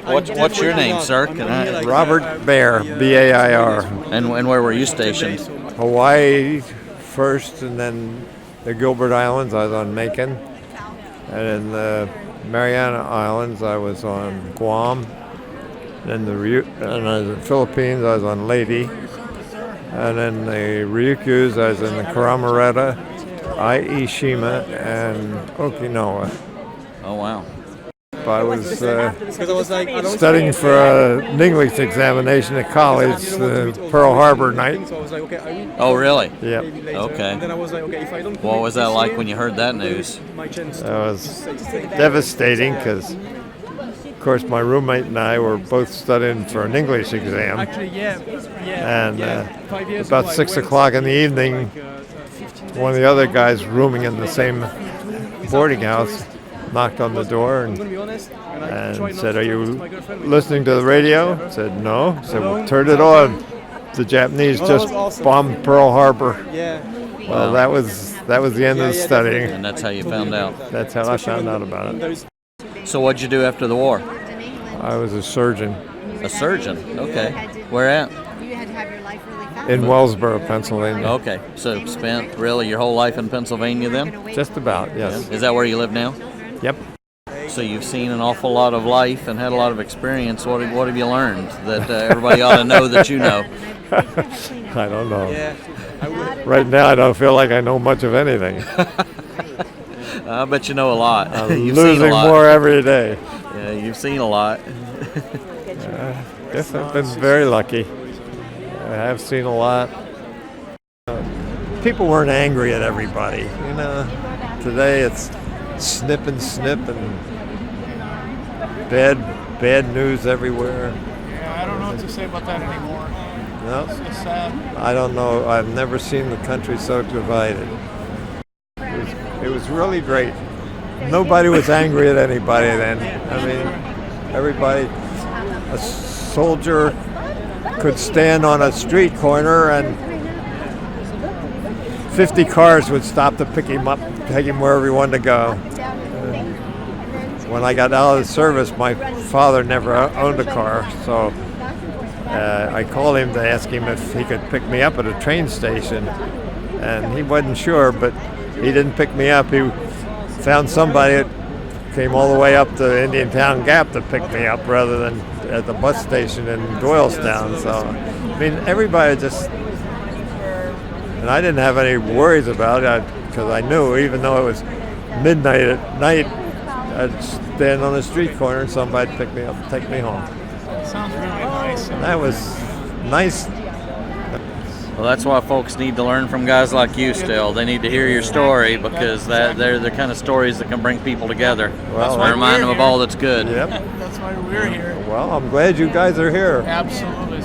What's your name, sir? Can I? Robert Bair, B-A-I-R. And where were you stationed? Hawaii first, and then the Gilbert Islands, I was on Macon. And in the Mariana Islands, I was on Guam. Then the Philippines, I was on Leyte. And then the Ryukyus, I was in the Karamaretta, Aishima, and Okinawa. Oh, wow. I was studying for an English examination at college, Pearl Harbor night. Oh, really? Yep. Okay. What was that like when you heard that news? It was devastating because, of course, my roommate and I were both studying for an English exam. And about 6 o'clock in the evening, one of the other guys rooming in the same boarding house knocked on the door and said, "Are you listening to the radio?" I said, "No." He said, "Well, turn it on. The Japanese just bombed Pearl Harbor." Well, that was the end of the studying. And that's how you found out? That's how I found out about it. So what'd you do after the war? I was a surgeon. A surgeon? Okay. Where at? In Wellsboro, Pennsylvania. Okay. So spent really your whole life in Pennsylvania then? Just about, yes. Yeah. Is that where you live now? Yep. So you've seen an awful lot of life and had a lot of experience. What have you learned that everybody ought to know that you know? I don't know. Right now, I don't feel like I know much of anything. I bet you know a lot. I'm losing more every day. Yeah, you've seen a lot. I guess I've been very lucky. I have seen a lot. People weren't angry at everybody. Today it's snip and bad news everywhere. Yeah, I don't know what to say about that anymore. No, It's so sad. I don't know. I've never seen the country so divided. It was really great. Nobody was angry at anybody then. I mean, everybody, a soldier could stand on a street corner and 50 cars would stop to pick him up, take him wherever he wanted to go. When I got out of the service, my father never owned a car, so I called him to ask him if he could pick me up at a train station, and he wasn't sure, but he didn't pick me up. He found somebody that came all the way up to Indiantown Gap to pick me up rather than at the bus station in Doylestown. So, I mean, everybody just, and I didn't have any worries about it because I knew even though it was midnight at night, I'd stand on the street corner and somebody'd pick me up and take me home. Sounds really nice. That was nice. Well, that's why folks need to learn from guys like you still. They need to hear your story because they're the kind of stories that can bring people together. Well, and remind them of all that's good. Yep. That's why we're here. Well, I'm glad you guys are here. Absolutely.